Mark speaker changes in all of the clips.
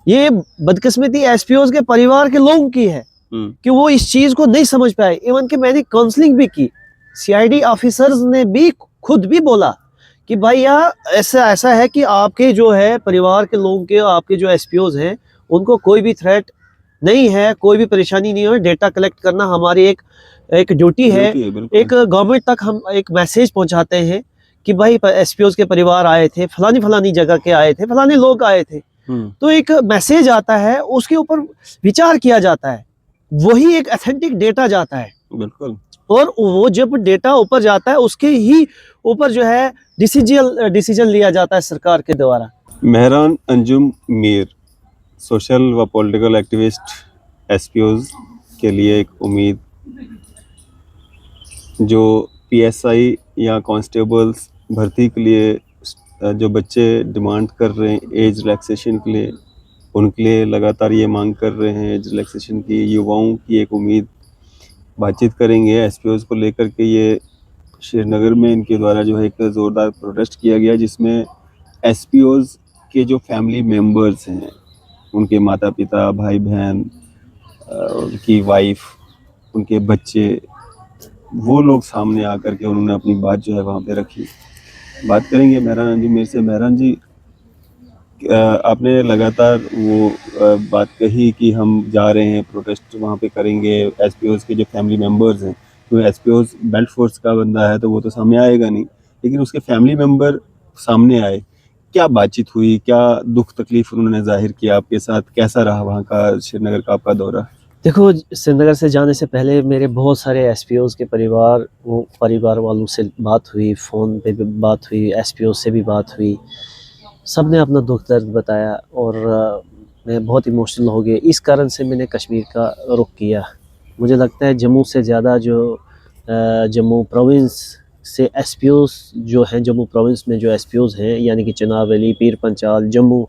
Speaker 1: ये बदकिस्मती एसपीओज के परिवार के लोगों की है कि वो इस चीज को नहीं समझ पाए। इवन कि मैंने काउंसलिंग भी की, सीआईडी ऑफिसर्स ने भी खुद भी बोला कि भाई यार ऐसा ऐसा है कि आपके जो है परिवार के लोगों के, आपके जो एसपीओज हैं उनको कोई भी थ्रेट नहीं है, कोई भी परेशानी नहीं है। डेटा कलेक्ट करना हमारी एक ड्यूटी है। एक गवर्नमेंट तक हम एक मैसेज पहुंचाते हैं कि भाई एसपीओज के परिवार आए थे, फलानी फलानी जगह के आए थे, फलाने लोग आए थे, तो एक मैसेज आता है, उसके ऊपर विचार किया जाता है, वही एक ऑथेंटिक डेटा जाता है।
Speaker 2: बिल्कुल।
Speaker 1: और वो जब डेटा ऊपर जाता है उसके ही ऊपर जो है डिसीजन लिया जाता है सरकार के द्वारा।
Speaker 2: मेहरान अंजुम मीर, सोशल व पॉलिटिकल एक्टिविस्ट, एसपीओज के लिए एक उम्मीद। जो पीएसआई या कांस्टेबल्स भर्ती के लिए जो बच्चे डिमांड कर रहे हैं एज रिलैक्सेशन के लिए, उनके लिए लगातार ये मांग कर रहे हैं एज रिलैक्सेशन की। युवाओं की एक उम्मीद, बातचीत करेंगे एसपीओज को लेकर के। ये श्रीनगर में इनके द्वारा जो है एक ज़ोरदार प्रोटेस्ट किया गया, जिसमें एसपीओज के जो फैमिली मेंबर्स हैं, उनके माता पिता, भाई बहन, उनकी वाइफ, उनके बच्चे, वो लोग सामने आकर के उन्होंने अपनी बात जो है वहाँ पे रखी। बात करेंगे मेहरान अंजुम मीर से। मेहरान जी, आपने लगातार वो बात कही कि हम जा रहे हैं प्रोटेस्ट वहाँ पे करेंगे, एसपीओज के जो फैमिली मेंबर्स हैं, तो एसपीओज बेल्ट फोर्स का बंदा है तो वो तो सामने आएगा नहीं, लेकिन उसके फैमिली मेंबर सामने आए। क्या बातचीत हुई, क्या दुख तकलीफ उन्होंने जाहिर किया आपके साथ, कैसा रहा वहाँ का श्रीनगर का आपका दौरा?
Speaker 1: देखो, श्रीनगर से जाने से पहले मेरे बहुत सारे एसपीओज के परिवार वालों से बात हुई, फ़ोन पे भी बात हुई, एसपीओ से भी बात हुई। सब ने अपना दुख दर्द बताया और मैं बहुत इमोशनल हो गया। इस कारण से मैंने कश्मीर का रुख किया। मुझे लगता है जम्मू से ज़्यादा जो जम्मू प्रोविंस से एसपीओज जो हैं, जम्मू प्रोविंस में जो एसपीओज हैं, यानी कि चिनाब वैली, पीर पंचाल, जम्मू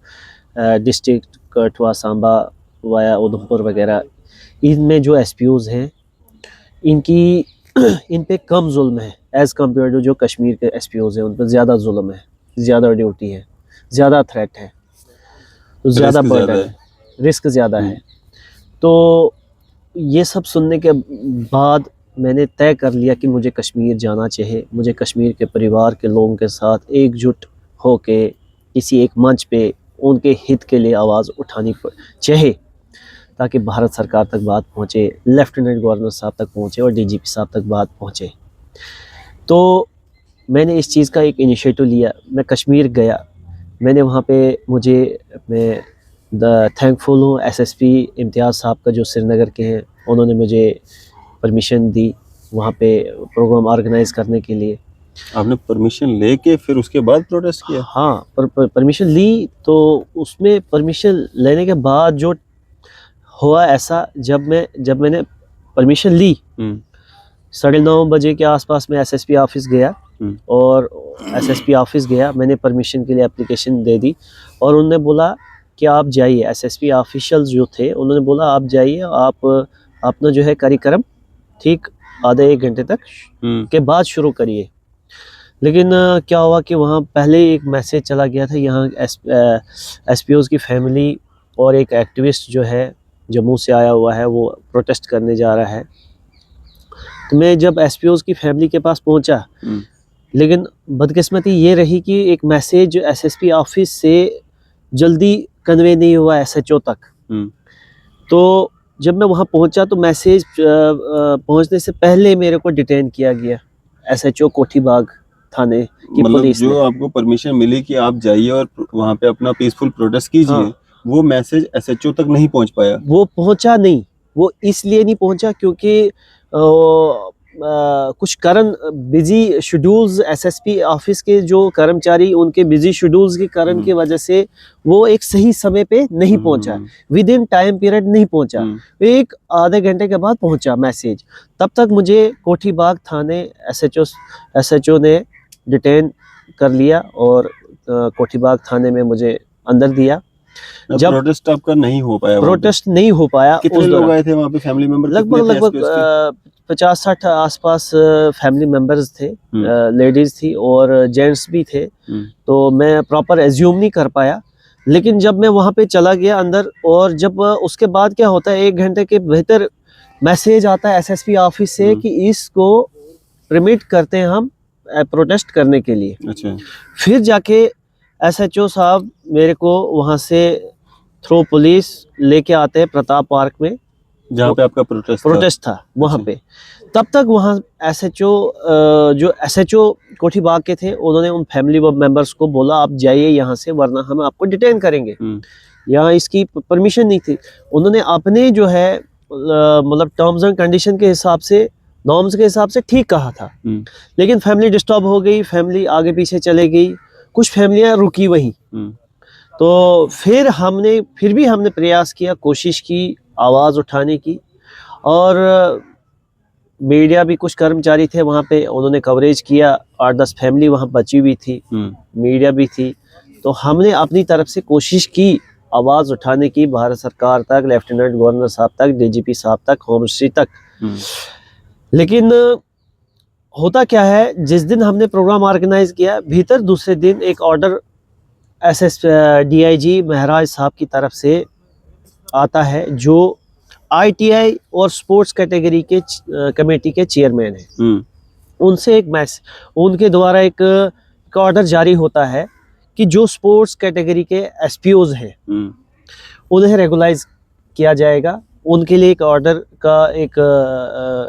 Speaker 1: डिस्ट्रिक्ट, कठुआ, सांबा वाया उधमपुर वगैरह, इनमें जो एसपीओज हैं इनकी इन पे कम जुल्म है एज़ कम्पेयर टू जो कश्मीर के एसपीओज हैं। उन पर ज़्यादा जुल्म है, ज़्यादा ड्यूटी है, ज़्यादा थ्रेट है, तो ज़्यादा बर्डन है, रिस्क ज़्यादा है। तो ये सब सुनने के बाद मैंने तय कर लिया कि मुझे कश्मीर जाना चाहिए। मुझे कश्मीर के परिवार के लोगों के साथ एकजुट होके किसी एक मंच पे उनके हित के लिए आवाज़ उठानी चाहिए, ताकि भारत सरकार तक बात पहुँचे, लेफ्टिनेंट गवर्नर साहब तक पहुँचे और डीजीपी साहब तक बात पहुँचे। तो मैंने इस चीज़ का एक इनिशिएटिव लिया, मैं कश्मीर गया। मैंने वहाँ पे मैं थैंकफुल हूँ एसएसपी इम्तियाज़ साहब का, जो श्रीनगर के हैं, उन्होंने मुझे परमिशन दी वहाँ पे प्रोग्राम ऑर्गेनाइज़ करने के लिए।
Speaker 2: आपने परमिशन लेके फिर उसके बाद प्रोटेस्ट किया?
Speaker 1: हाँ, परमिशन ली। तो उसमें परमिशन लेने के बाद जो हुआ ऐसा, जब मैंने परमिशन ली, 9:30 बजे के आसपास में एसएसपी ऑफिस गया और एसएसपी ऑफिस गया, मैंने परमिशन के लिए एप्लीकेशन दे दी और उन्होंने बोला कि आप जाइए। एसएसपी ऑफिशियल्स जो थे उन्होंने बोला आप जाइए, आप अपना जो है कार्यक्रम ठीक आधे 1 घंटे तक के बाद शुरू करिए। लेकिन क्या हुआ कि वहाँ पहले एक मैसेज चला गया था, यहाँ एसपीओज की फैमिली और एक एक्टिविस्ट जो है जम्मू से आया हुआ है, वो प्रोटेस्ट करने जा रहा है। तो मैं जब एसपीओज की फैमिली के पास पहुंचा, लेकिन बदकिस्मती ये रही कि एक मैसेज एसएसपी ऑफिस से जल्दी कन्वे नहीं हुआ एसएचओ तक। तो जब मैं वहाँ पहुंचा तो मैसेज पहुंचने से पहले मेरे को डिटेन किया गया एसएचओ कोठीबाग थाने की पुलिस।
Speaker 2: जो आपको परमिशन मिली कि आप जाइए और वहाँ पे अपना पीसफुल प्रोटेस्ट कीजिए, हाँ, वो मैसेज एसएचओ तक नहीं पहुँच पाया?
Speaker 1: वो पहुँचा नहीं। वो इसलिए नहीं पहुँचा क्योंकि कुछ कारण, बिजी शेड्यूल्स, एसएसपी ऑफिस के जो कर्मचारी, उनके बिजी शेड्यूल्स के कारण की वजह से वो एक सही समय पे नहीं पहुंचा, विद इन टाइम पीरियड नहीं पहुंचा। एक आधे घंटे के बाद पहुंचा मैसेज। तब तक मुझे कोठीबाग थाने एसएचओ ने डिटेन कर लिया और कोठीबाग थाने में मुझे अंदर दिया।
Speaker 2: जब प्रोटेस्ट आपका नहीं हो पाया,
Speaker 1: प्रोटेस्ट नहीं हो पाया।
Speaker 2: कितने लोग आए थे वहाँ पे फैमिली मेंबर?
Speaker 1: लगभग 50-60 आसपास फैमिली मेंबर्स थे, लेडीज थी और जेंट्स भी थे। तो मैं प्रॉपर एज्यूम नहीं कर पाया, लेकिन जब मैं वहाँ पे चला गया अंदर, और जब उसके बाद क्या होता है, 1 घंटे के भीतर मैसेज आता है एसएसपी ऑफिस से कि इसको परमिट करते हैं हम प्रोटेस्ट करने के लिए।
Speaker 2: अच्छा।
Speaker 1: फिर जाके एसएचओ साहब मेरे को वहाँ से थ्रू पुलिस लेके आते हैं प्रताप पार्क में,
Speaker 2: जहाँ पे आपका प्रोटेस्ट
Speaker 1: था वहाँ
Speaker 2: अच्छा।
Speaker 1: पे। तब तक वहाँ एसएचओ जो एसएचओ कोठी बाग के थे, उन्होंने उन फैमिली मेंबर्स को बोला आप जाइए यहाँ से, वरना हम आपको डिटेन करेंगे। यहाँ इसकी परमिशन नहीं थी। उन्होंने अपने जो है मतलब टर्म्स एंड कंडीशन के हिसाब से, नॉर्म्स के हिसाब से ठीक कहा था। लेकिन फैमिली डिस्टर्ब हो गई, फैमिली आगे पीछे चले गई, कुछ फैमिलियाँ रुकी वहीं। तो फिर भी हमने प्रयास किया, कोशिश की आवाज़ उठाने की, और मीडिया भी कुछ कर्मचारी थे वहाँ पे, उन्होंने कवरेज किया। 8-10 फैमिली वहाँ बची हुई थी, मीडिया भी थी। तो हमने अपनी तरफ से कोशिश की आवाज़ उठाने की, भारत सरकार तक, लेफ्टिनेंट गवर्नर साहब तक, डीजीपी साहब तक, होम मिनिस्ट्री तक। लेकिन होता क्या है, जिस दिन हमने प्रोग्राम ऑर्गेनाइज किया, भीतर दूसरे दिन एक ऑर्डर डीआईजी महराज साहब की तरफ से आता है, जो आईटीआई और स्पोर्ट्स कैटेगरी के कमेटी के चेयरमैन हैं। उनसे एक उनके द्वारा एक ऑर्डर जारी होता है कि जो स्पोर्ट्स कैटेगरी के एसपीओज हैं उन्हें रेगुलाइज किया जाएगा। उनके लिए एक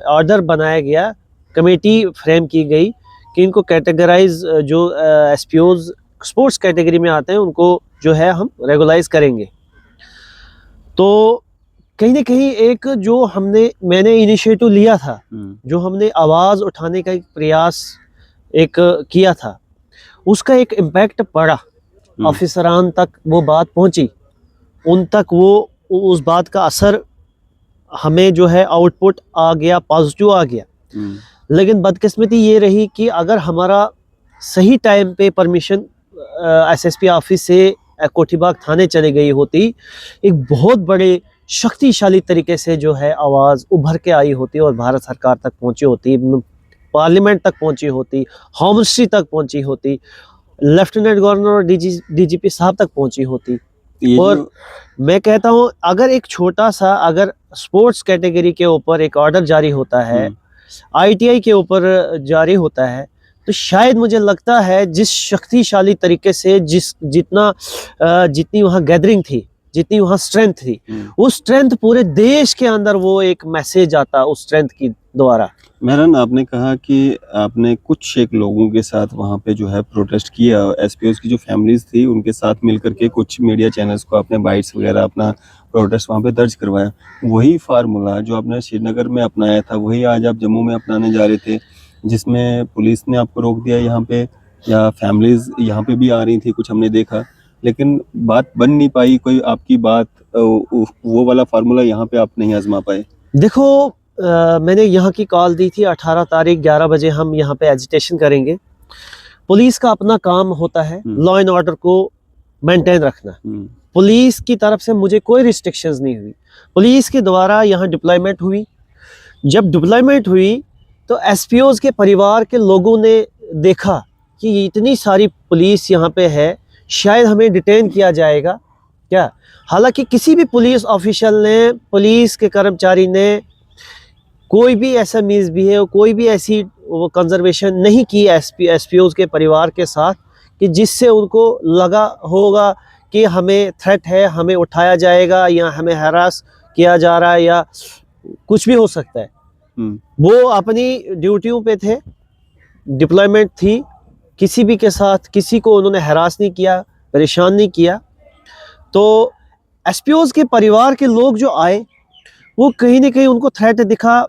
Speaker 1: ऑर्डर बनाया गया, कमेटी फ्रेम की गई कि इनको कैटेगराइज, जो एसपीओज स्पोर्ट्स कैटेगरी में आते हैं उनको जो है हम रेगुलाइज करेंगे। तो कहीं ना कहीं एक जो मैंने इनिशिएटिव लिया था, जो हमने आवाज़ उठाने का एक प्रयास एक किया था, उसका एक इम्पैक्ट पड़ा। ऑफिसरान तक वो बात पहुंची, उन तक वो उस बात का असर, हमें जो है आउटपुट आ गया, पॉजिटिव आ गया। लेकिन बदकिस्मती ये रही कि अगर हमारा सही टाइम पे परमिशन एसएसपी ऑफिस से कोठीबाग थाने चली गई होती, एक बहुत बड़े शक्तिशाली तरीके से जो है आवाज़ उभर के आई होती और भारत सरकार तक पहुंची होती, पार्लियामेंट तक पहुंची होती, होम मिनिस्ट्री तक पहुंची होती, लेफ्टिनेंट गवर्नर और डीजीपी साहब तक पहुंची होती। और मैं कहता हूं, अगर एक छोटा सा, अगर स्पोर्ट्स कैटेगरी के ऊपर एक ऑर्डर जारी होता है, आईटीआई के ऊपर जारी होता है, तो शायद मुझे लगता है जिस शक्तिशाली तरीके से जितनी वहाँ गैदरिंग थी, जितनी वहाँ स्ट्रेंथ थी, उस स्ट्रेंथ पूरे देश के अंदर वो एक मैसेज आता उस स्ट्रेंथ की द्वारा।
Speaker 2: मेहरान, आपने कहा कि आपने कुछ एक लोगों के साथ वहाँ पे जो है प्रोटेस्ट किया, एसपीओज की जो फैमिलीज थी उनके साथ मिलकर के कुछ मीडिया चैनल्स को आपने बाइट्स वगैरह अपना प्रोटेस्ट वहाँ पे दर्ज करवाया। वही फार्मूला जो आपने श्रीनगर में अपनाया था, वही आज आप जम्मू में अपनाने जा रहे थे, जिसमें पुलिस ने आपको रोक दिया यहाँ पे, या फैमिलीज यहाँ पे भी आ रही थी, कुछ हमने देखा, लेकिन बात बन नहीं पाई कोई आपकी बात, वो वाला फार्मूला यहाँ पे आप नहीं आजमा पाए।
Speaker 1: देखो, मैंने यहाँ की कॉल दी थी 18 तारीख 11 बजे हम यहाँ पे एजिटेशन करेंगे। पुलिस का अपना काम होता है लॉ एंड ऑर्डर को मेंटेन रखना। पुलिस की तरफ से मुझे कोई रिस्ट्रिक्शंस नहीं हुई। पुलिस के द्वारा यहाँ डिप्लॉयमेंट हुई। जब डिप्लॉयमेंट हुई तो एसपीओज के परिवार के लोगों ने देखा कि इतनी सारी पुलिस यहाँ पे है, शायद हमें डिटेन किया जाएगा क्या। हालांकि किसी भी पुलिस ऑफिशियल ने, पुलिस के कर्मचारी ने कोई भी ऐसा मिसबिहेव, कोई भी ऐसी कंजर्वेशन नहीं की एसपीओज के परिवार के साथ कि जिससे उनको लगा होगा कि हमें थ्रेट है, हमें उठाया जाएगा या हमें हरास किया जा रहा है या कुछ भी हो सकता है। वो अपनी ड्यूटियों पे थे, डिप्लॉयमेंट थी, किसी भी के साथ किसी को उन्होंने हरास नहीं किया, परेशान नहीं किया। तो एसपीओज के परिवार के लोग जो आए, वो कहीं ना कहीं उनको थ्रेट दिखा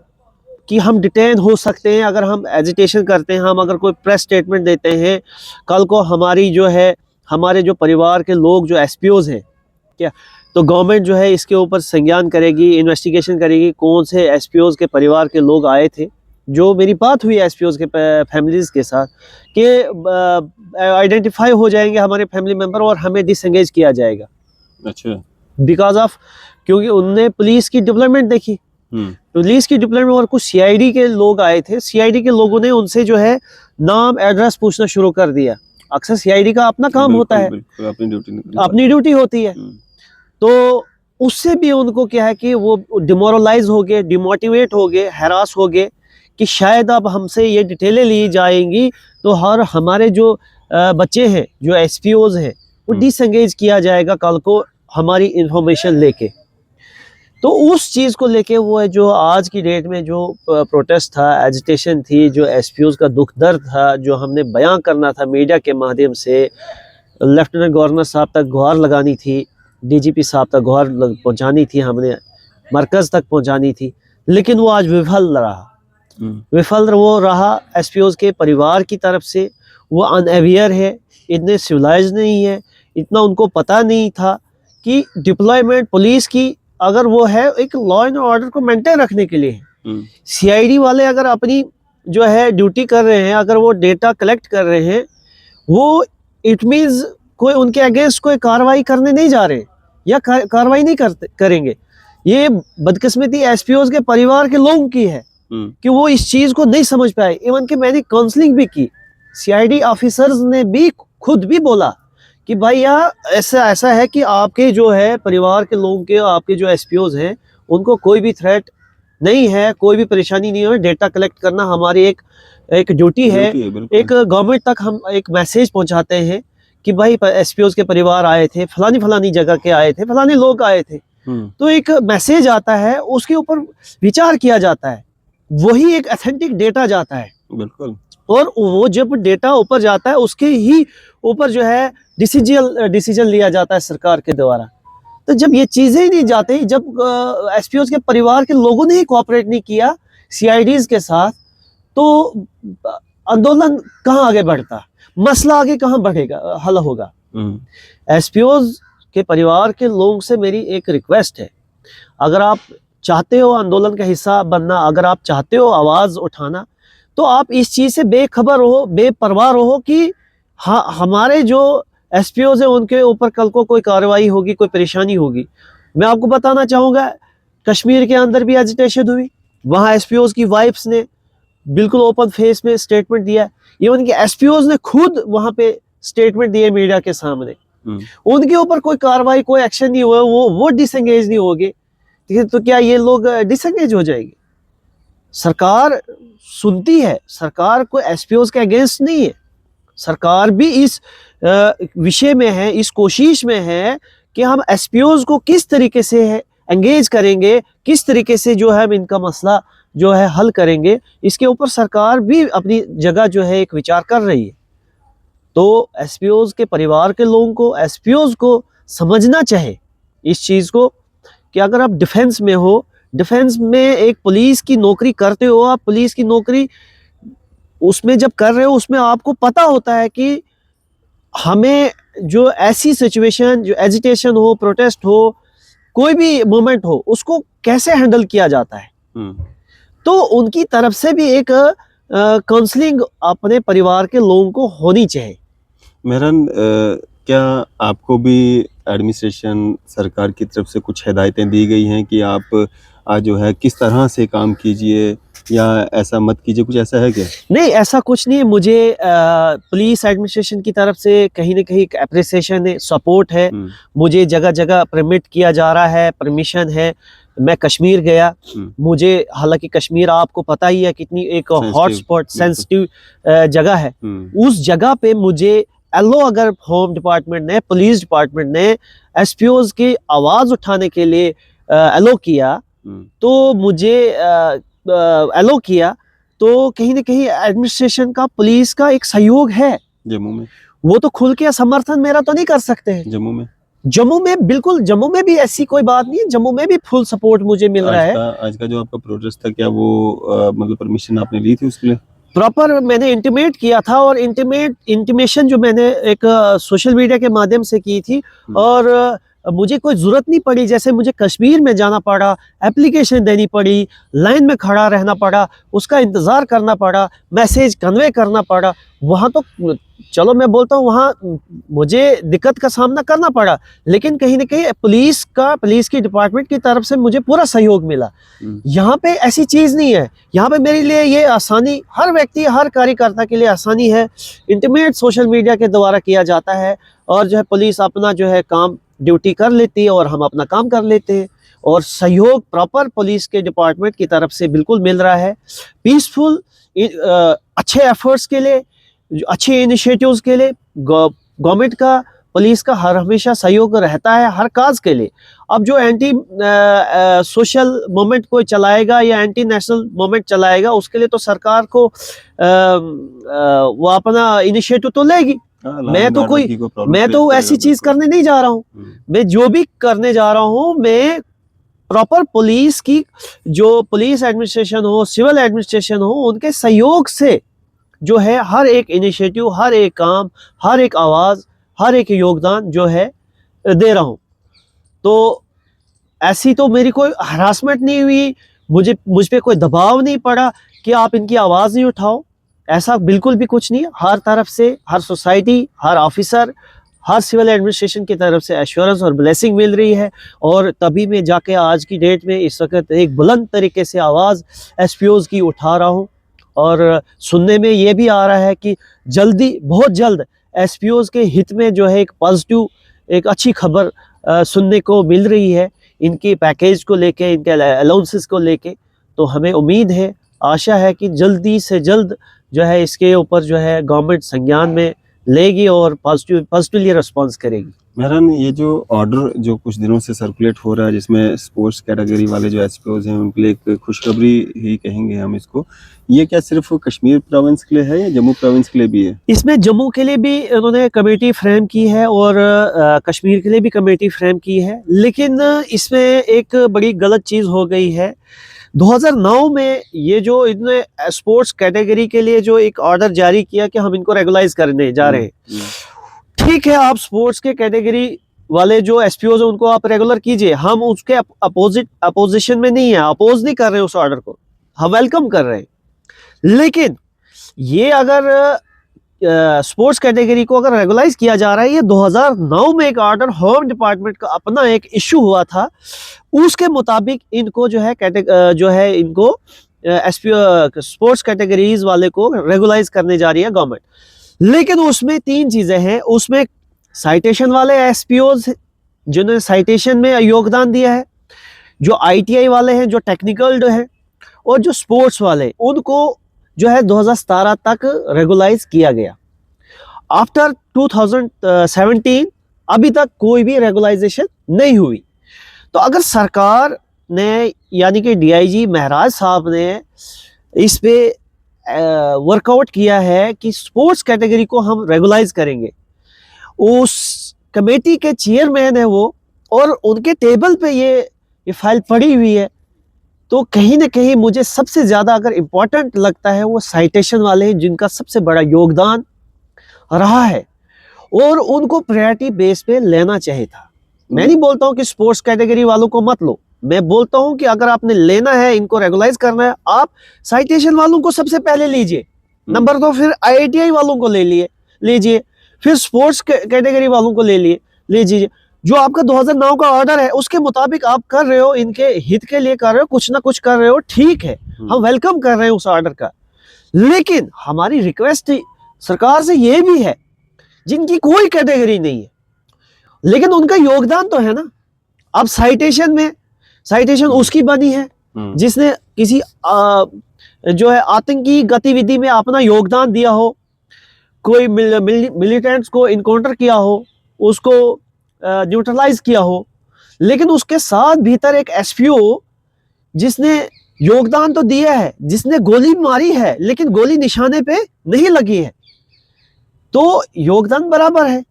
Speaker 1: कि हम डिटेन हो सकते हैं अगर हम एजिटेशन करते हैं, हम अगर कोई प्रेस स्टेटमेंट देते हैं, कल को हमारी जो है, हमारे जो परिवार के लोग जो एसपीओज हैं क्या, तो गवर्नमेंट जो है इसके ऊपर संज्ञान करेगी, इन्वेस्टिगेशन करेगी कौन से एसपीओज के परिवार के लोग आए थे। जो मेरी बात हुई एसपीओज के फैमिलीज के साथ कि आइडेंटिफाई हो जाएंगे हमारे फैमिली मेंबर और हमें डिसएंगेज किया जाएगा।
Speaker 2: अच्छा,
Speaker 1: बिकॉज ऑफ, क्योंकि उनने पुलिस की डिप्लॉयमेंट देखी, पुलिस की डिप्लॉयमेंट, और कुछ सीआईडी के लोग आए थे। सीआईडी के लोगों ने उनसे जो है नाम एड्रेस पूछना शुरू कर दिया। अक्सर सीआईडी का अपना काम होता है,
Speaker 2: बिल्कुल
Speaker 1: अपनी ड्यूटी होती है। तो उससे भी उनको क्या है कि वो डिमोरलाइज हो गए, डिमोटिवेट हो गए, हैरास हो गए कि शायद अब हमसे ये डिटेलें ली जाएंगी तो हमारे जो बच्चे हैं, जो एसपीओज हैं, वो डिसएंगेज किया जाएगा कल को हमारी इंफॉर्मेशन लेके। तो उस चीज़ को लेके वो है जो आज की डेट में जो प्रोटेस्ट था, एजिटेशन थी, जो एसपीओज का दुख दर्द था, जो हमने बयां करना था मीडिया के माध्यम से, लेफ्टिनेंट गवर्नर साहब तक गुहार लगानी थी, डीजीपी साहब तक गुहार पहुंचानी थी, हमने मरकज़ तक पहुंचानी थी, लेकिन वो आज विफल रहा। विफल वो रहा एसपीओज के परिवार की तरफ से। वो अनअवेयर है, इतने सिविलाइज नहीं है, इतना उनको पता नहीं था कि डिप्लॉयमेंट पुलिस की अगर वो है एक लॉ एंड ऑर्डर को मेंटेन रखने के लिए है। सीआईडी वाले अगर अपनी जो है ड्यूटी कर रहे हैं, अगर वो डेटा कलेक्ट कर रहे हैं, वो इट मीन्स कोई उनके अगेंस्ट कोई कार्रवाई करने नहीं जा रहे या कार्रवाई नहीं करेंगे। ये बदकिस्मती एसपीओज के परिवार के लोगों की है कि वो इस चीज़ को नहीं समझ पाए। इवन कि मैंने काउंसलिंग भी की, सीआईडी ऑफिसर्स ने भी खुद भी बोला कि भाई यार ऐसा है कि आपके जो है परिवार के लोगों के, आपके जो एसपीओज हैं, उनको कोई भी थ्रेट नहीं है, कोई भी परेशानी नहीं है। डेटा कलेक्ट करना हमारी एक ड्यूटी है। एक गवर्नमेंट तक हम एक मैसेज पहुंचाते हैं कि भाई एसपीओज के परिवार आए थे, फलानी जगह के आए थे, फलाने लोग आए थे, तो एक मैसेज आता है, उसके ऊपर विचार किया जाता है, वही एक ऑथेंटिक डेटा जाता है।
Speaker 2: बिल्कुल।
Speaker 1: और वो जब डेटा ऊपर जाता है, उसके ही ऊपर जो है डिसीजन लिया जाता है सरकार के द्वारा। तो जब ये चीजें ही नहीं जाती, जब एसपीओज के परिवार के लोगों ने ही कोऑपरेट नहीं किया सीआईडीज के साथ, तो आंदोलन कहाँ आगे बढ़ता, मसला आगे कहाँ बढ़ेगा, हल होगा। एसपीओज के परिवार के लोगों से मेरी एक रिक्वेस्ट है, अगर आप चाहते हो आंदोलन का हिस्सा बनना, अगर आप चाहते हो आवाज उठाना, तो आप इस चीज से बेखबर रहो, बेपरवाह रहो कि हाँ, हमारे जो एसपीओज है उनके ऊपर कल को कोई कार्रवाई होगी, कोई परेशानी होगी। मैं आपको बताना चाहूँगा, कश्मीर के अंदर भी एजिटेशन हुई, वहाँ एसपीओज की वाइफ्स ने बिल्कुल ओपन फेस में स्टेटमेंट दिया। इवन कि एसपीओज ने खुद वहाँ पे स्टेटमेंट दिए मीडिया के सामने। उनके ऊपर कोई कार्रवाई, कोई एक्शन नहीं हुआ, वो डिसएंगेज नहीं हो गए, तो क्या ये लोग डिसएंगेज हो जाएंगे? सरकार सुनती है, सरकार कोई एसपीओज के अगेंस्ट नहीं है, सरकार भी इस विषय में है, इस कोशिश में है कि हम एसपीओज को किस तरीके से एंगेज करेंगे, किस तरीके से जो है हम इनका मसला जो है हल करेंगे। इसके ऊपर सरकार भी अपनी जगह जो है एक विचार कर रही है। तो एसपीओज के परिवार के लोगों को, एसपीओज को समझना चाहिए इस चीज़ को कि अगर आप डिफेंस में हो, डिफेंस में एक पुलिस की नौकरी करते हो, आप पुलिस की नौकरी उसमें जब कर रहे हो, उसमें आपको पता होता है कि हमें जो ऐसी सिचुएशन, जो एजिटेशन हो, प्रोटेस्ट हो, कोई भी मूवमेंट हो, उसको कैसे हैंडल किया जाता है। तो उनकी तरफ से भी एक काउंसलिंग अपने परिवार के लोगों को होनी चाहिए।
Speaker 2: मेहरान, क्या आपको भी एडमिनिस्ट्रेशन, सरकार की तरफ से कुछ हिदायतें दी गई हैं कि आप जो है किस तरह से काम कीजिए या ऐसा मत कीजिए, कुछ ऐसा है क्या?
Speaker 1: नहीं, ऐसा कुछ नहीं है। मुझे पुलिस एडमिनिस्ट्रेशन की तरफ से कहीं ना कहीं एप्रिसिएशन है, सपोर्ट है। मुझे जगह जगह परमिट किया जा रहा है, परमिशन है। मैं कश्मीर गया, मुझे, हालांकि कश्मीर आपको पता ही है कितनी एक हॉटस्पॉट, सेंसिटिव जगह है, उस जगह पे मुझे अगर होम डिपार्टमेंट ने, पुलिस डिपार्टमेंट ने एसपीओज की आवाज़ उठाने के लिए अलो किया, तो मुझे अलो किया, तो कहीं ना कहीं एडमिनिस्ट्रेशन का, पुलिस का एक सहयोग है।
Speaker 2: जम्मू में
Speaker 1: वो तो खुल के समर्थन मेरा तो नहीं कर सकते हैं। जम्मू में बिल्कुल, जम्मू में भी ऐसी कोई बात नहीं है, जम्मू में भी फुल सपोर्ट मुझे मिल रहा है।
Speaker 2: आज का जो आपका प्रोटेस्ट था, क्या वो मतलब परमिशन आपने ली थी उसके लिए?
Speaker 1: प्रॉपर मैंने इंटीमेट किया था, और इंटीमेशन जो मैंने एक सोशल मीडिया के माध्यम से की थी, और मुझे कोई ज़रूरत नहीं पड़ी, जैसे मुझे कश्मीर में जाना पड़ा, एप्लीकेशन देनी पड़ी, लाइन में खड़ा रहना पड़ा, उसका इंतज़ार करना पड़ा, मैसेज कन्वे करना पड़ा, वहाँ तो चलो मैं बोलता हूँ वहाँ मुझे दिक्कत का सामना करना पड़ा, लेकिन कहीं ना कहीं पुलिस की डिपार्टमेंट की तरफ से मुझे पूरा सहयोग मिला। यहाँ पे ऐसी चीज़ नहीं है, यहाँ पे मेरे लिए ये आसानी, हर व्यक्ति हर कार्यकर्ता के लिए आसानी है, इंटीमेट सोशल मीडिया के द्वारा किया जाता है, और जो है पुलिस अपना जो है काम ड्यूटी कर लेती है और हम अपना काम कर लेते हैं, और सहयोग प्रॉपर पुलिस के डिपार्टमेंट की तरफ से बिल्कुल मिल रहा है। पीसफुल अच्छे एफर्ट्स के लिए, अच्छे इनिशिएटिव्स के लिए गवर्नमेंट का, पुलिस का हर हमेशा सहयोग रहता है हर काज के लिए। अब जो एंटी सोशल मूवमेंट कोई चलाएगा या एंटी नेशनल मूवमेंट चलाएगा, उसके लिए तो सरकार को वो अपना इनिशिएटिव तो लेगी। मैं तो ऐसी चीज करने नहीं जा रहा हूँ। मैं जो भी करने जा रहा हूँ, मैं प्रॉपर पुलिस की, जो पुलिस एडमिनिस्ट्रेशन हो, सिविल एडमिनिस्ट्रेशन हो, उनके सहयोग से जो है हर एक इनिशिएटिव, हर एक काम, हर एक आवाज़, हर एक योगदान जो है दे रहा हूँ। तो ऐसी तो मेरी कोई हरासमेंट नहीं हुई, मुझ पे कोई दबाव नहीं पड़ा कि आप इनकी आवाज़ नहीं उठाओ, ऐसा बिल्कुल भी कुछ नहीं है। हर तरफ से, हर सोसाइटी, हर ऑफिसर, हर सिविल एडमिनिस्ट्रेशन की तरफ से एश्योरेंस और ब्लेसिंग मिल रही है, और तभी मैं जाके आज की डेट में इस वक्त एक बुलंद तरीके से आवाज़ एसपीओज़ की उठा रहा हूँ। और सुनने में ये भी आ रहा है कि जल्दी, बहुत जल्द एसपीओज़ के हित में जो है एक पॉजिटिव, एक अच्छी खबर सुनने को मिल रही है, इनके पैकेज को लेके, इनके अलाउंसेस को लेके। तो हमें उम्मीद है, आशा है कि जल्दी से जल्द जो है इसके ऊपर जो है गवर्नमेंट संज्ञान में लेगी और पॉजिटिवली रिस्पॉन्स करेगी।
Speaker 2: मेहरान, ये जो ऑर्डर जो कुछ दिनों से सर्कुलेट हो रहा है, जिसमें स्पोर्ट्स कैटेगरी वाले जो एसपीओज हैं उनके लिए एक खुशखबरी ही कहेंगे हम इसको, ये क्या सिर्फ कश्मीर प्रोविंस के लिए है या जम्मू प्रोविंस के लिए भी है?
Speaker 1: इसमें जम्मू के लिए भी उन्होंने कमेटी फ्रेम की है और कश्मीर के लिए भी कमेटी फ्रेम की है, लेकिन इसमें एक बड़ी गलत चीज़ हो गई है। 2009 में ये जो इन्होंने स्पोर्ट्स कैटेगरी के लिए जो एक ऑर्डर जारी किया कि हम इनको रेगुलाइज करने जा रहे हैं, ठीक है, आप स्पोर्ट्स के कैटेगरी वाले जो एसपीओज हैं उनको आप रेगुलर कीजिए, हम उसके अपोजिशन में नहीं है, अपोज नहीं कर रहे उस ऑर्डर को, हम वेलकम कर रहे हैं। लेकिन ये अगर स्पोर्ट्स कैटेगरी को अगर रेगुलाइज किया जा रहा है, ये 2009 में एक ऑर्डर होम डिपार्टमेंट का अपना एक इश्यू हुआ था, उसके मुताबिक इनको जो है इनको एसपीओ स्पोर्ट्स कैटेगरीज वाले को रेगुलाइज करने जा रही है गवर्नमेंट। लेकिन उसमें 3 चीज़ें हैं। उसमें साइटेशन वाले एसपीओज जिन्होंने साइटेशन में योगदान दिया है, जो आईटीआई वाले हैं, जो टेक्निकल है, और जो स्पोर्ट्स वाले, उनको जो है 2017 तक रेगुलाइज किया गया। आफ्टर 2017 अभी तक कोई भी रेगुलाइजेशन नहीं हुई। तो अगर सरकार ने, यानी कि डीआईजी महराज साहब ने इस पे वर्कआउट किया है कि स्पोर्ट्स कैटेगरी को हम रेगुलाइज करेंगे, उस कमेटी के चेयरमैन है वो, और उनके टेबल पे ये फाइल पड़ी हुई है, तो कहीं ना कहीं मुझे सबसे ज़्यादा अगर इम्पोर्टेंट लगता है वो साइटेशन वाले हैं, जिनका सबसे बड़ा योगदान रहा है, और उनको प्रायोरिटी बेस पे लेना चाहिए था। मैं नहीं बोलता हूँ कि स्पोर्ट्स कैटेगरी वालों को मत लो, मैं बोलता हूँ कि अगर आपने लेना है, इनको रेगुलाइज करना है, आप साइटेशन वालों को सबसे पहले लीजिए, नंबर 2 फिर आईआईटीआई वालों को लीजिए, फिर स्पोर्ट्स कैटेगरी वालों को लीजिए। जो आपका 2009 का ऑर्डर है उसके मुताबिक आप कर रहे हो, इनके हित के लिए कर रहे हो, कुछ ना कुछ कर रहे हो, ठीक है, हम वेलकम कर रहे हैं उस ऑर्डर का। लेकिन हमारी रिक्वेस्ट सरकार से ये भी है, जिनकी कोई कैटेगरी नहीं है लेकिन उनका योगदान तो है ना। अब साइटेशन उसकी बनी है जिसने किसी जो है आतंकी गतिविधि में अपना योगदान दिया हो, कोई मिलिटेंट्स को इनकाउंटर किया हो, उसको न्यूट्रलाइज किया हो, लेकिन उसके साथ भीतर एक एसपीओ जिसने योगदान तो दिया है, जिसने गोली मारी है लेकिन गोली निशाने पे नहीं लगी है, तो योगदान बराबर है,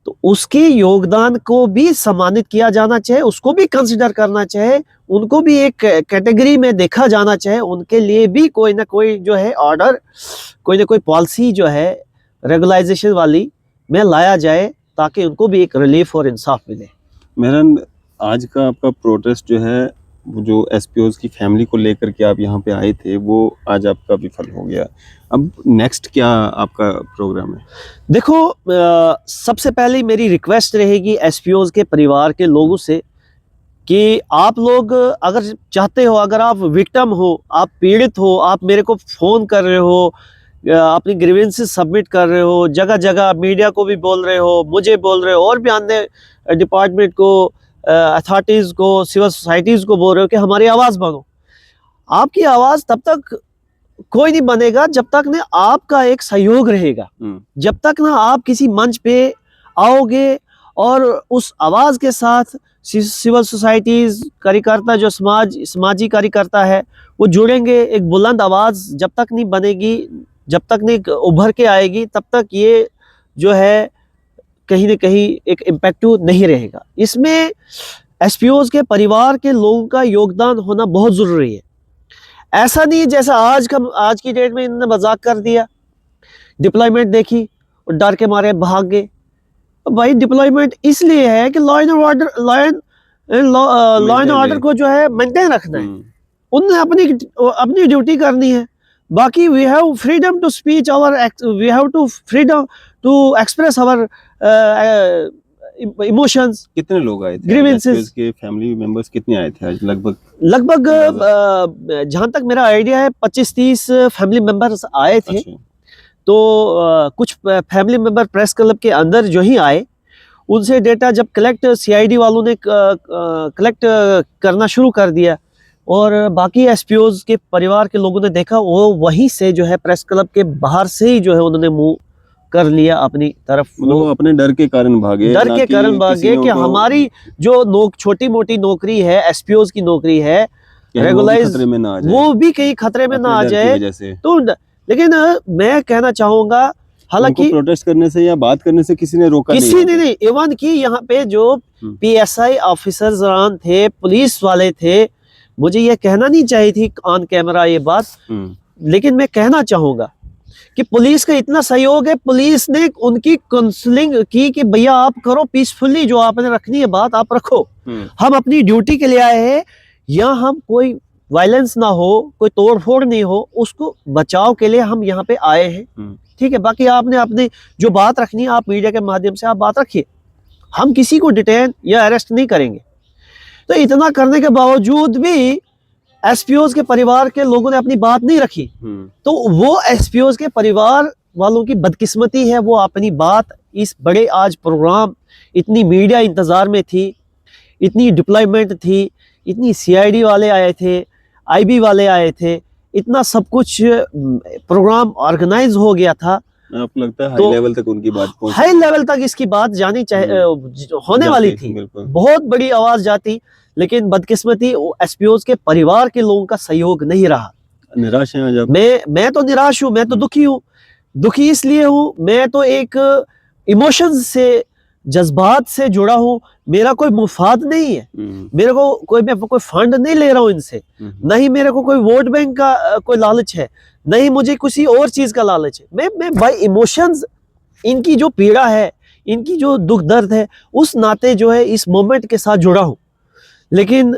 Speaker 1: तो उसके योगदान को भी सम्मानित किया जाना चाहिए, उसको भी कंसिडर करना चाहिए, उनको भी एक कैटेगरी में देखा जाना चाहिए, उनके लिए भी कोई ना कोई जो है ऑर्डर, कोई ना कोई पॉलिसी जो है रेगुलाइजेशन वाली में लाया जाए, ताकि उनको भी एक रिलीफ और इंसाफ मिले।
Speaker 2: मेहरन, आज का आपका प्रोटेस्ट जो है, वो जो एसपीओज की फैमिली को लेकर के आप यहाँ पे आए थे, वो आज आपका विफल हो गया। अब नेक्स्ट क्या आपका प्रोग्राम है?
Speaker 1: देखो, सबसे पहले मेरी रिक्वेस्ट रहेगी एसपीओज के परिवार के लोगों से कि आप लोग अगर चाहते हो, अगर आप विक्टिम हो, आप पीड़ित हो, आप मेरे को फ़ोन कर रहे हो, अपनी ग्रीवेंसेस सबमिट कर रहे हो, जगह जगह मीडिया को भी बोल रहे हो, मुझे बोल रहे हो, और भी अन्य डिपार्टमेंट को, अथॉरिटीज़ को, सिविल सोसाइटीज़ को बोल रहे हो कि हमारी आवाज़ बनो। आपकी आवाज़ तब तक कोई नहीं बनेगा जब तक ना आपका एक सहयोग रहेगा। जब तक ना आप किसी मंच पे आओगे और उस आवाज़ के साथ सिविल सोसाइटीज़ कार्यकर्ता, जो समाजी कार्यकर्ता है, वो जुड़ेंगे। एक बुलंद आवाज़ जब तक नहीं बनेगी, जब तक नहीं उभर के आएगी, तब तक ये जो है कहीं न कहीं एक इम्पैक्टिव नहीं रहेगा। इसमें एसपीओज़ के परिवार के लोगों का योगदान होना बहुत ज़रूरी है। ऐसा नहीं जैसा आज की डेट में इन्होंने मजाक कर दिया, डिप्लॉयमेंट देखी और डर के मारे भाग गए। भाई डिप्लॉयमेंट इसलिए है कि लॉ एंड ऑर्डर को जो है मेंटेन रखना है। उनने अपनी ड्यूटी करनी है। बाकी we have freedom to speech we have to freedom to express our emotions.
Speaker 2: कितने लोग आए थे?
Speaker 1: ग्रीवेंसेस
Speaker 2: के फैमिली मेंबर्स कितने आए थे आज? लगभग
Speaker 1: जहाँ तक मेरा आइडिया है 25-30 फैमिली मेंबर्स आए थे।
Speaker 2: अच्छा।
Speaker 1: तो कुछ फैमिली मेंबर प्रेस क्लब के अंदर जो ही आए, उनसे डेटा जब सीआईडी वालों ने कलेक्ट करना शुरू कर दिया, और बाकी एसपीओज के परिवार के लोगों ने देखा, वो वहीं से जो है प्रेस क्लब के बाहर से ही जो है उन्होंने मुंह कर लिया अपनी तरफ।
Speaker 2: वो अपने डर के कारण भागे,
Speaker 1: डर के कारण भागे कि हमारी जो छोटी मोटी नौकरी है, एसपीओज की नौकरी है, रेगुलाइज, वो भी कहीं खतरे में ना आ जाए। तो लेकिन मैं कहना चाहूंगा, हालांकि
Speaker 2: प्रोटेस्ट करने से या बात करने से किसी ने रोका
Speaker 1: नहीं। इवन कि यहाँ पे जो पीएसआई ऑफिसर्स थे, पुलिस वाले थे, मुझे ये कहना नहीं चाहिए थी ऑन कैमरा ये बात, लेकिन मैं कहना चाहूंगा कि पुलिस का इतना सहयोग है। पुलिस ने उनकी काउंसलिंग की कि भैया आप करो पीसफुली, जो आपने रखनी है बात आप रखो, हम अपनी ड्यूटी के लिए आए हैं, यहाँ हम कोई वायलेंस ना हो, कोई तोड़फोड़ नहीं हो, उसको बचाव के लिए हम यहाँ पे आए हैं। ठीक है, बाकी आपने अपनी जो बात रखनी है, आप मीडिया के माध्यम से आप बात रखिए, हम किसी को डिटेन या अरेस्ट नहीं करेंगे। तो इतना करने के बावजूद भी एसपीओज के परिवार के लोगों ने अपनी बात नहीं रखी। तो वो एसपीओज के परिवार वालों की बदकिस्मती है, वो अपनी बात इस बड़े आज प्रोग्राम, इतनी मीडिया इंतजार में थी, इतनी डिप्लॉयमेंट थी, इतनी सीआईडी वाले आए थे, आईबी वाले आए थे, इतना सब कुछ प्रोग्राम ऑर्गेनाइज हो गया था।
Speaker 2: आपको लगता है हाई लेवल तक उनकी बात पहुंची? हाई
Speaker 1: लेवल तक इसकी बात जानी चाहिए, होने वाली थी, बहुत बड़ी आवाज जाती, लेकिन बदकिस्मती एसपीओज के परिवार के लोगों का सहयोग नहीं रहा।
Speaker 2: निराश हैं आज आप?
Speaker 1: मैं तो निराश हूँ, मैं तो दुखी हूँ। दुखी इसलिए हूँ, मैं तो एक इमोशंस से, जज्बात से जुड़ा हूँ। मेरा कोई मुफाद नहीं है, मेरे को मैं कोई फंड नहीं ले रहा हूँ इनसे, नहीं मेरे को कोई वोट बैंक का कोई लालच है, नहीं मुझे किसी और चीज का लालच है। मैं बाय इमोशंस, इनकी जो पीड़ा है, इनकी जो दुख दर्द है, उस नाते जो है इस मोमेंट के साथ जुड़ा हूँ। लेकिन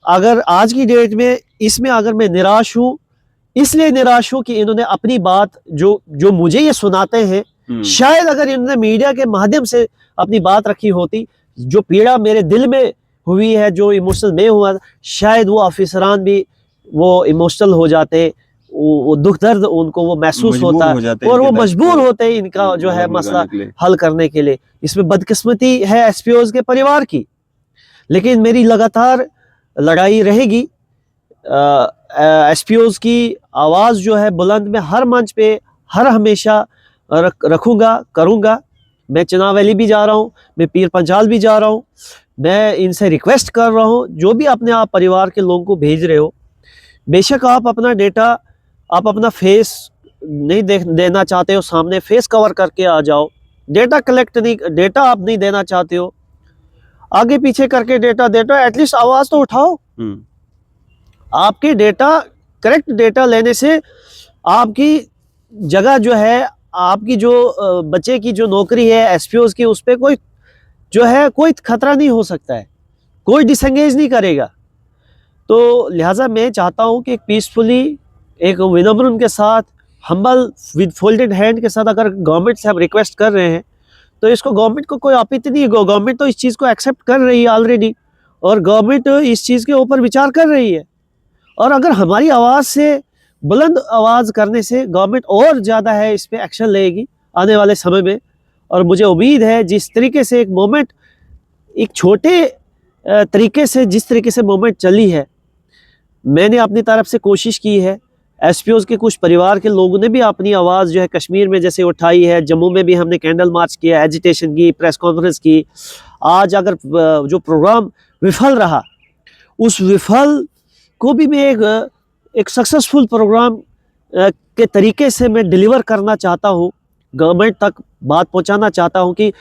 Speaker 1: अगर आज की डेट में इसमें अगर मैं निराश हूँ, इसलिए निराश हूँ कि इन्होंने अपनी बात जो मुझे ये सुनाते हैं, शायद अगर इन्होंने मीडिया के माध्यम से अपनी बात रखी होती, जो पीड़ा मेरे दिल में हुई है, जो इमोशनल में हुआ, शायद वो ऑफिसरान भी वो इमोशनल हो जाते, वो दुख दर्द उनको वो महसूस होता और वो मजबूर होते इनका जो है मसला हल करने के लिए। इसमें बदकिस्मती है एसपीओज के परिवार की, लेकिन मेरी लगातार लड़ाई रहेगी। एसपीओज की आवाज़ जो है बुलंद में हर मंच पे हर हमेशा रखूँगा, करूँगा। मैं चनाव वैली भी जा रहा हूँ, मैं पीर पंजाल भी जा रहा हूँ। मैं इनसे रिक्वेस्ट कर रहा हूँ, जो भी अपने आप परिवार के लोगों को भेज रहे हो, बेशक आप अपना डेटा, आप अपना फेस नहीं देना चाहते हो सामने, फेस कवर करके आ जाओ। डेटा आप नहीं देना चाहते हो, आगे पीछे करके डेटा एटलीस्ट आवाज़ तो उठाओ। आपके डेटा, करेक्ट डेटा लेने से आपकी जगह जो है, आपकी जो बच्चे की जो नौकरी है एसपीओज की, उस पर कोई जो है कोई खतरा नहीं हो सकता है, कोई डिसएंगेज नहीं करेगा। तो लिहाजा मैं चाहता हूँ कि पीसफुली, एक विनम्र उनके साथ, हम्बल विद फोल्डेड हैंड के साथ अगर गवर्नमेंट से हम रिक्वेस्ट कर रहे हैं तो इसको गवर्नमेंट को कोई आपत्ति नहीं है। गवर्नमेंट तो इस चीज़ को एक्सेप्ट कर रही है ऑलरेडी, और गवर्नमेंट इस चीज़ के ऊपर विचार कर रही है। और अगर हमारी आवाज़ से, बुलंद आवाज़ करने से गवर्नमेंट और ज़्यादा है इस पे एक्शन लेगी आने वाले समय में। और मुझे उम्मीद है जिस तरीके से एक मोमेंट, एक छोटे तरीके से जिस तरीके से मूवमेंट चली है, मैंने अपनी तरफ से कोशिश की है, एसपीओज़ के कुछ परिवार के लोगों ने भी अपनी आवाज़ जो है कश्मीर में जैसे उठाई है, जम्मू में भी हमने कैंडल मार्च किया, एजिटेशन की, प्रेस कॉन्फ्रेंस की। आज अगर जो प्रोग्राम विफल रहा, उस विफल को भी मैं एक सक्सेसफुल प्रोग्राम के तरीके से मैं डिलीवर करना चाहता हूँ, गवर्नमेंट तक बात पहुँचाना चाहता हूँ कि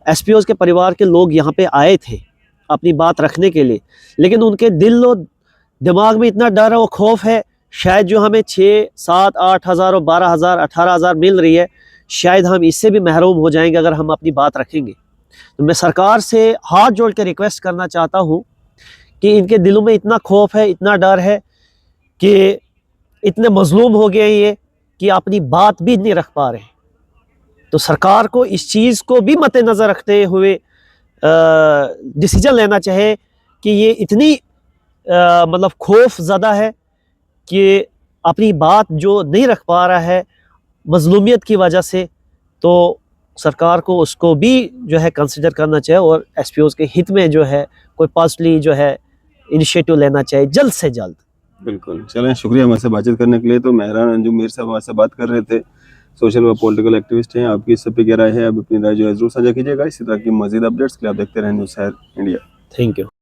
Speaker 1: एसपीओज़ के परिवार के लोग यहाँ पे आए थे अपनी बात रखने के लिए, लेकिन उनके दिल और दिमाग में इतना डर और खौफ है, शायद जो हमें 6, 7, 8 हज़ार और 12 हज़ार 18 हज़ार मिल रही है, शायद हम इससे भी महरूम हो जाएंगे अगर हम अपनी बात रखेंगे। तो मैं सरकार से हाथ जोड़ कर रिक्वेस्ट करना चाहता हूँ कि इनके दिलों में इतना खौफ है, इतना डर है कि इतने मजलूम हो गए ये कि अपनी बात भी नहीं रख पा रहे। तो सरकार को इस चीज़ को भी मद्देनज़र रखते हुए डिसीजन लेना चाहिए कि ये इतनी मतलब खौफ ज़्यादा है कि अपनी बात जो नहीं रख पा रहा है मजलूमियत की वजह से, तो सरकार को उसको भी जो है कंसिडर करना चाहिए और एसपीओज़ के हित में जो है कोई पॉजिटिवली जो है इनिशिएटिव लेना चाहिए जल्द से जल्द।
Speaker 2: बिल्कुल, चलें, शुक्रिया हमारे से बातचीत करने के लिए। तो मेहरान अंजुम मीर साहब हमारे से बात कर रहे थे, सोशल व पॉलिटिकल एक्टिविस्ट हैं। आपकी इस सब पे क्या राय है, आप अपनी राय जो है ज़रूर साझा कीजिएगा। इसी तरह की मज़ीद अपडेट्स के लिए आप देखते रहें न्यूज़ शहर इंडिया।
Speaker 1: Thank you.